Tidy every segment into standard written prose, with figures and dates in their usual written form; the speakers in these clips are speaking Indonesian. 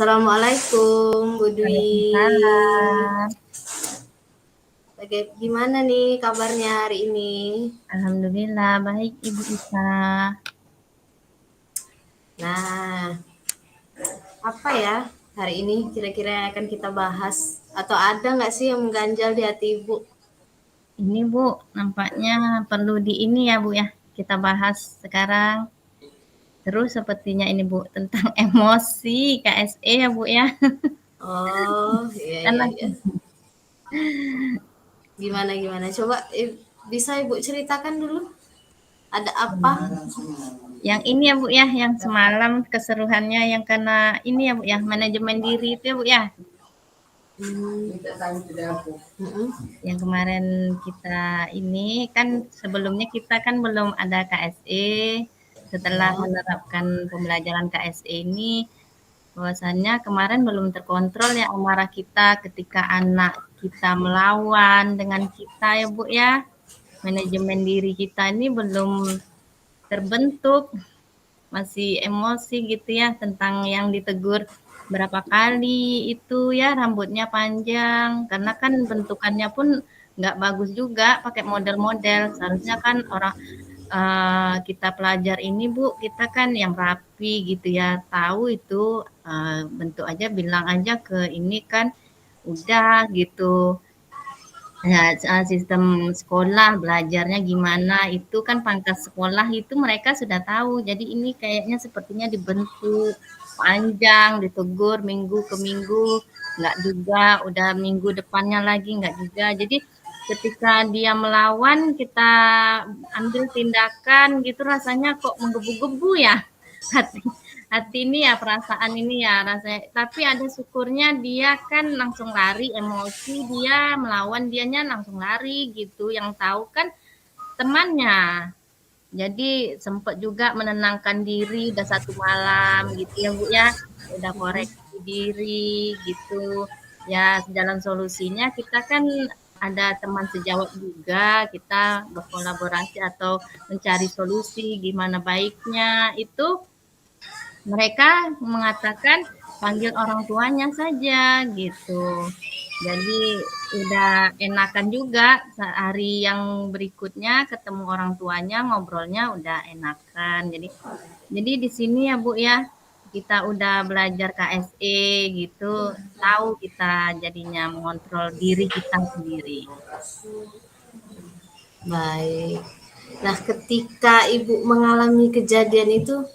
Assalamualaikum, Bu Dwi. Waalaikumsalam. Gimana nih kabarnya hari ini? Alhamdulillah baik Ibu Ika. Nah, apa ya hari ini kira-kira yang akan kita bahas? Atau ada nggak sih yang mengganjal di hati Ibu? Ini Bu, nampaknya perlu di ini ya Bu ya, kita bahas sekarang. Terus sepertinya ini Bu, tentang emosi KSE ya Bu ya. Oh, iya, iya, Karena iya. Gimana? Coba bisa Ibu ceritakan dulu. Ada apa? yang ini ya Bu ya, yang semalam keseruannya yang karena ini ya Bu ya, manajemen diri itu ya Bu ya. Mm-mm. Yang kemarin kita ini kan sebelumnya kita kan belum ada KSE. Setelah Ya. menerapkan pembelajaran KSE ini, bahwasannya kemarin belum terkontrol ya amarah kita ketika anak kita melawan dengan kita ya Bu ya. Manajemen diri kita ini belum terbentuk, masih emosi gitu ya tentang yang ditegur berapa kali itu ya rambutnya panjang karena kan bentukannya pun nggak bagus juga pakai model-model. Seharusnya kan orang kita pelajar ini Bu, kita kan yang rapi gitu ya, tahu itu bentuk aja bilang aja ke ini kan udah gitu. Ya, sistem sekolah belajarnya gimana itu kan pangkas sekolah itu mereka sudah tahu. Jadi ini kayaknya sepertinya dibentuk panjang, ditegur minggu ke minggu, nggak juga, udah minggu depannya lagi nggak juga. Jadi ketika dia melawan kita ambil tindakan gitu rasanya kok menggebu-gebu ya hati hati ini ya perasaan ini ya rasanya. Tapi ada syukurnya dia kan langsung lari emosi dia melawan dianya langsung lari gitu. Yang tahu kan temannya. Jadi sempat juga menenangkan diri udah 1 malam gitu ya Bu ya. Udah koreksi diri gitu. Ya jalan solusinya kita kan ada teman sejawat juga, kita berkolaborasi atau mencari solusi gimana baiknya itu mereka mengatakan panggil orang tuanya saja gitu. Jadi udah enakan juga hari yang berikutnya ketemu orang tuanya ngobrolnya udah enakan. Jadi di sini ya Bu ya kita udah belajar KSE gitu, tahu kita jadinya mengontrol diri kita sendiri. Baik. Nah, ketika Ibu mengalami kejadian itu,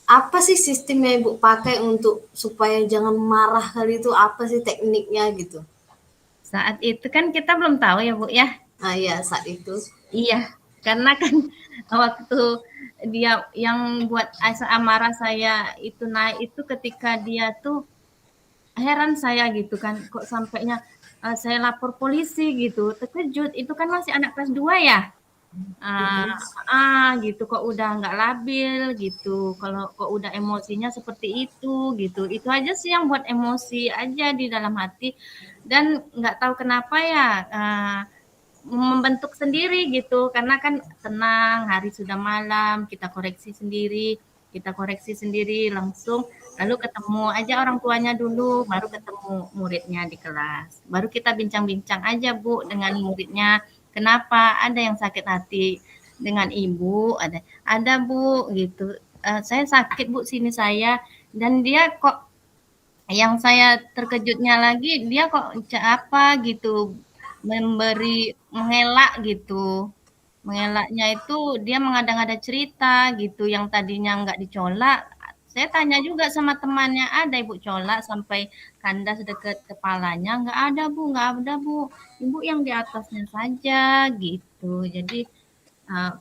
apa sih sistem yang Ibu pakai untuk supaya jangan marah kali itu? Apa sih tekniknya gitu? Saat itu kan kita belum tahu ya Bu ya. Ah ya, saat itu. Iya, karena kan waktu dia yang buat asa amarah saya itu naik itu ketika dia tuh heran saya gitu kan, kok sampainya saya lapor polisi gitu, terkejut. Itu kan masih anak kelas 2 ya. Mhm. Gitu kok udah nggak labil gitu, kalau kok udah emosinya seperti itu aja sih yang buat emosi aja di dalam hati dan nggak tahu kenapa ya membentuk sendiri gitu karena kan tenang hari sudah malam kita koreksi sendiri langsung lalu ketemu aja orang tuanya dulu baru ketemu muridnya di kelas baru kita bincang-bincang aja Bu dengan muridnya kenapa ada yang sakit hati dengan ibu ada Bu gitu. Saya sakit Bu sini saya dan dia kok yang saya terkejutnya lagi dia kok apa gitu memberi mengelak gitu. Mengelaknya itu dia mengada-ngada cerita gitu yang tadinya nggak dicolak. Saya tanya juga sama temannya, ada Ibu colak sampai kandas dekat kepalanya? Nggak ada Bu. Ibu yang di atasnya saja gitu. Jadi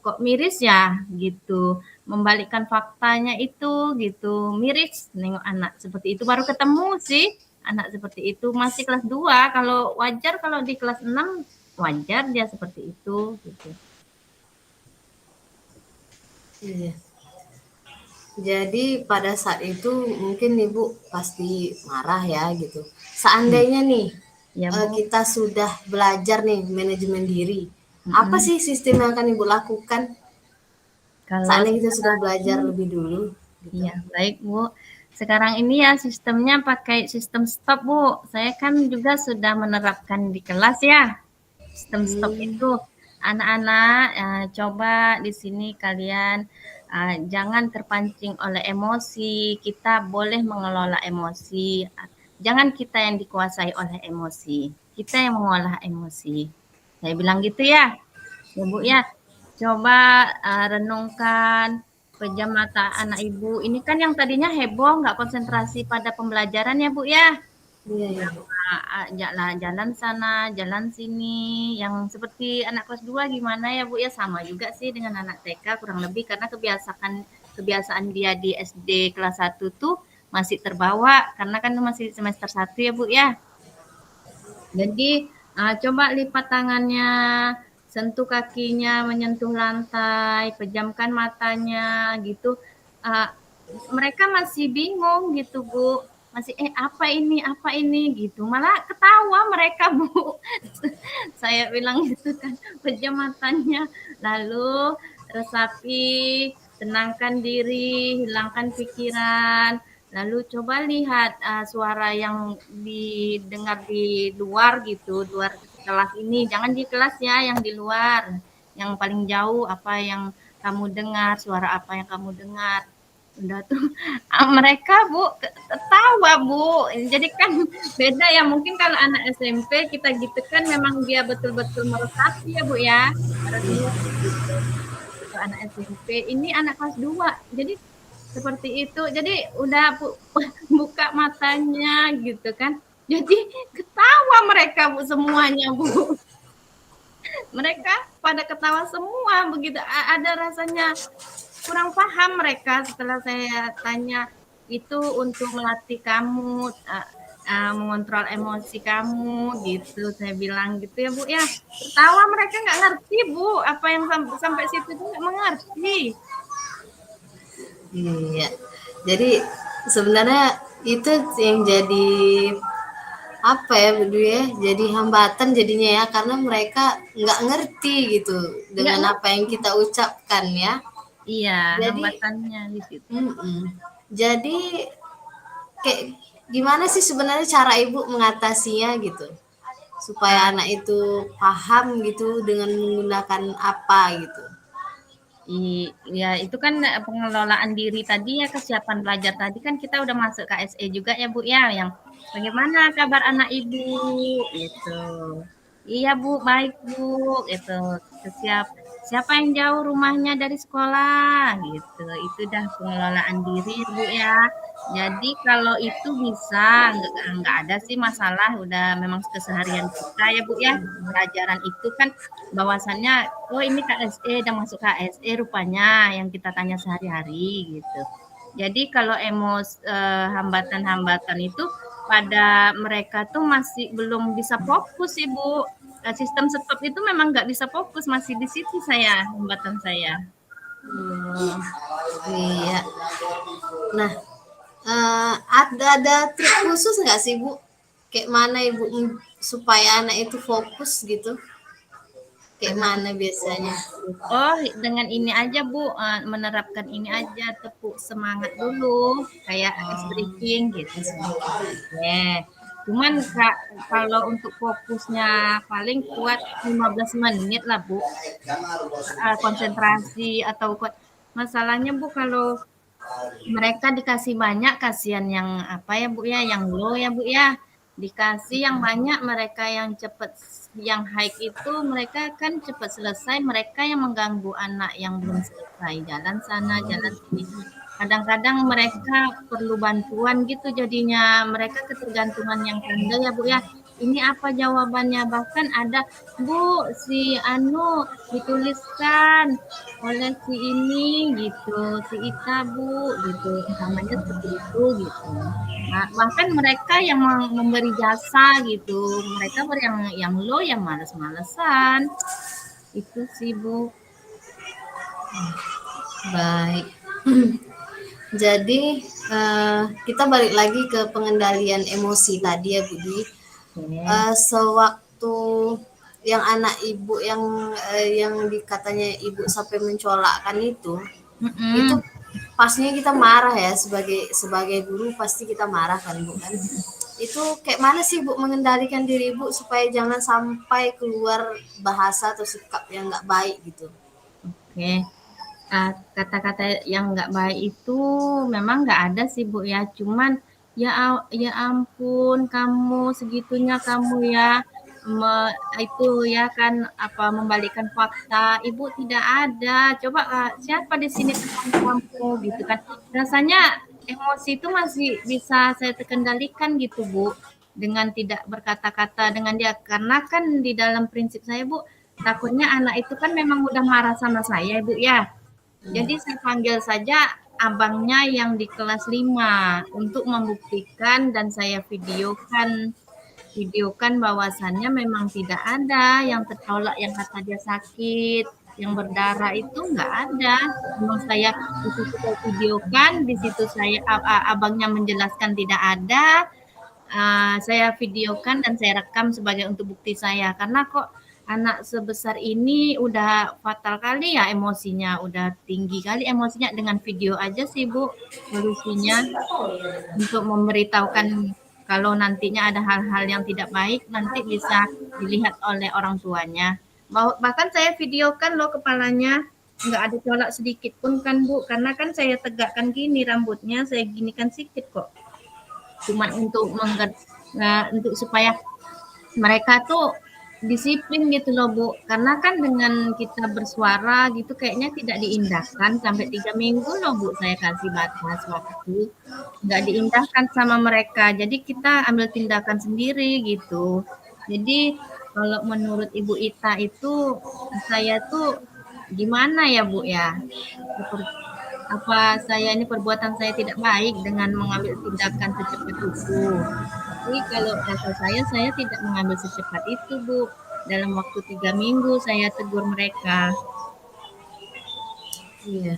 kok miris ya gitu. Membalikkan faktanya itu gitu. Miris nengok anak seperti itu baru ketemu sih anak seperti itu masih kelas 2 kalau wajar kalau di kelas 6 wajar dia seperti itu gitu. Iya. Jadi pada saat itu mungkin Ibu pasti marah ya gitu. Seandainya nih Ya Bu. kita sudah belajar nih manajemen diri, apa Mm-mm. sih sistem yang akan Ibu lakukan? Kalau Seandainya kita sudah sekarang belajar lebih dulu gitu. iya baik Bu. Sekarang ini ya sistemnya pakai sistem stop, Bu. Saya kan juga sudah menerapkan di kelas ya. Sistem stop Hmm, itu anak-anak coba di sini kalian jangan terpancing oleh emosi. Kita boleh mengelola emosi. Jangan kita yang dikuasai oleh emosi. Kita yang mengolah emosi. Saya bilang gitu ya. Ya Bu ya, coba renungkan pejam mata anak ibu. Ini kan yang tadinya heboh, nggak konsentrasi pada pembelajaran ya Bu ya. iya ya Bu. Jalan sana, jalan sini. Yang seperti anak kelas 2 gimana ya Bu ya, sama juga sih dengan anak TK kurang lebih karena kebiasaan dia di SD kelas 1 tuh masih terbawa karena kan masih semester 1 ya Bu ya. Jadi coba lipat tangannya, sentuh kakinya, menyentuh lantai, pejamkan matanya gitu. Uh, Mereka masih bingung gitu Bu, masih apa ini gitu, malah ketawa mereka Bu. Saya bilang gitu kan, pejam matanya, lalu resapi, tenangkan diri, hilangkan pikiran. Lalu coba lihat suara yang didengar di luar gitu, luar kelas ini. Jangan di kelas ya, yang di luar. Yang paling jauh apa yang kamu dengar, suara apa yang kamu dengar. Udah tuh mereka Bu ketawa Bu. Jadi kan beda ya, mungkin kalau anak SMP kita gitu kan memang dia betul-betul meresapi ya Bu ya. Renung gitu. Kalau anak SMP, ini anak kelas 2. Jadi seperti itu. Jadi udah buka matanya gitu kan. Jadi ketawa mereka Bu semuanya Bu. Mereka pada ketawa semua begitu. Ada rasanya kurang paham mereka setelah saya tanya itu untuk melatih kamu mengontrol emosi kamu gitu. Saya bilang gitu ya Bu ya. Ketawa mereka nggak ngerti Bu. Apa yang sampai situ itu nggak mengerti. Iya. Jadi sebenarnya itu yang jadi apa ya Bu Dwi ya, jadi hambatan jadinya ya karena mereka nggak ngerti gitu Nggak dengan apa ngerti. yang kita ucapkan ya. Iya, Jadi hambatannya di situ. jadi kayak gimana sih sebenarnya cara ibu mengatasinya gitu supaya Ah, anak itu paham gitu dengan menggunakan apa gitu. Ya itu kan pengelolaan diri tadi ya, kesiapan belajar tadi kan kita udah masuk KSE juga ya Bu ya, yang bagaimana kabar anak ibu gitu. Iya Bu, baik Bu gitu. Siap siapa yang jauh rumahnya dari sekolah gitu. Itu dah pengelolaan diri Bu ya. Jadi kalau itu bisa, nggak ada sih masalah, udah memang keseharian kita ya Bu ya. Pelajaran itu kan bahwasannya, oh ini KSE, udah masuk KSE rupanya yang kita tanya sehari-hari gitu. Jadi kalau hambatan-hambatan itu pada mereka tuh masih belum bisa fokus Ibu. Sistem stop itu memang nggak bisa fokus, masih di situ saya, hambatan saya. Hmm, iya. Nah, ada trik khusus nggak sih Bu? Kayak mana ibu supaya anak itu fokus gitu? Kayak Anak mana biasanya? Oh, dengan ini aja Bu, menerapkan ini aja, tepuk semangat dulu, kayak ice Oh, breaking gitu. SBK. Yeah. Cuman Kak, kalau untuk fokusnya paling kuat 15 menit lah Bu, konsentrasi atau kuat. Masalahnya Bu kalau mereka dikasih banyak, kasihan yang apa ya Bu ya, yang low ya Bu ya. Dikasih yang banyak, mereka yang cepat, yang high itu mereka kan cepat selesai, mereka yang mengganggu anak yang belum selesai. Jalan sana, jalan sini. Kadang-kadang mereka perlu bantuan gitu jadinya, mereka ketergantungan yang pandai ya Bu ya. Ini apa jawabannya? Bahkan ada, Bu, si Anu dituliskan oleh si ini gitu, si Ita Bu gitu, umpamanya seperti itu gitu. Nah, bahkan mereka yang memberi jasa gitu, mereka yang low yang males-malesan. Itu sih Bu. Baik. Jadi kita balik lagi ke pengendalian emosi tadi ya Budi. Oke. Sewaktu yang anak ibu yang dikatanya ibu sampai mencolakkan itu Mm-mm. pasnya kita marah ya, sebagai sebagai guru pasti kita marah kan Bu kan. Itu kayak mana sih Bu mengendalikan diri Bu supaya jangan sampai keluar bahasa atau sikap yang nggak baik gitu? Oke. Kata-kata yang nggak baik itu memang nggak ada sih Bu ya, cuman ya ampun kamu segitunya kamu ya, me itu ya kan, apa, membalikkan fakta, Ibu tidak ada, coba, siapa di sini teman kamu gitu kan. Rasanya emosi itu masih bisa saya terkendalikan gitu Bu, dengan tidak berkata-kata dengan dia, karena kan di dalam prinsip saya Bu, takutnya anak itu kan memang udah marah sama saya Bu ya. Jadi Iya. saya panggil saja abangnya yang di kelas 5 untuk membuktikan dan saya videokan bahwasannya memang tidak ada yang tertolak yang kata dia sakit, yang berdarah itu nggak ada. Memang saya di situ saya videokan, di situ saya abangnya menjelaskan tidak ada, saya videokan dan saya rekam sebagai untuk bukti saya. Karena kok anak sebesar ini udah fatal kali ya emosinya, udah tinggi kali emosinya dengan video aja sih Bu solusinya untuk memberitahukan kalau nantinya ada hal-hal yang tidak baik nanti bisa dilihat oleh orang tuanya. Bahkan saya videokan loh kepalanya nggak ada colak sedikit pun kan Bu, karena kan saya tegakkan gini rambutnya, saya ginikan sedikit kok. Cuma untuk supaya mereka tuh disiplin gitu loh Bu, karena kan dengan kita bersuara gitu kayaknya tidak diindahkan sampai 3 minggu loh Bu saya kasih batas waktu, nggak diindahkan sama mereka, jadi kita ambil tindakan sendiri gitu. Jadi kalau menurut Ibu Ita itu saya tuh gimana ya Bu ya? Apa saya ini perbuatan saya tidak baik dengan mengambil tindakan secepat itu. Tapi kalau rasa saya tidak mengambil secepat itu, Bu. Dalam waktu 3 minggu saya tegur mereka. Iya.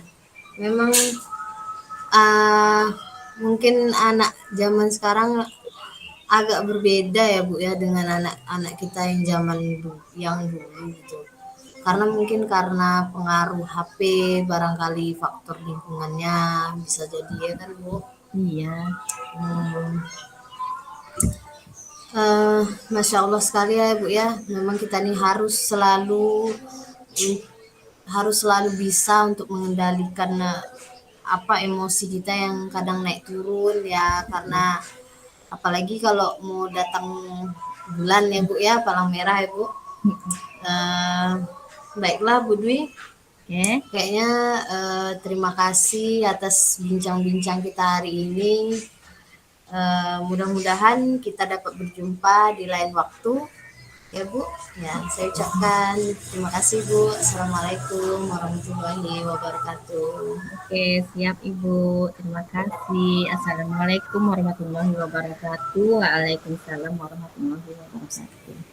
Memang uh, mungkin anak zaman sekarang agak berbeda ya Bu ya dengan anak-anak kita yang zaman yang dulu gitu. Karena mungkin karena pengaruh HP, barangkali faktor lingkungannya bisa jadi ya kan Bu. Iya, Hmm, Masya Allah sekali ya Bu ya. Memang kita nih harus selalu bisa untuk mengendalikan apa emosi kita yang kadang naik turun ya, karena apalagi kalau mau datang bulan ya Bu ya, palang merah ya Bu. Eh, Baiklah Bu Dwi, oke. kayaknya terima kasih atas bincang-bincang kita hari ini. Mudah-mudahan kita dapat berjumpa di lain waktu ya Bu. Ya, saya ucapkan terima kasih Bu. Assalamualaikum warahmatullahi wabarakatuh. Oke, siap Ibu. Terima kasih. Assalamualaikum warahmatullahi wabarakatuh. Waalaikumsalam warahmatullahi wabarakatuh.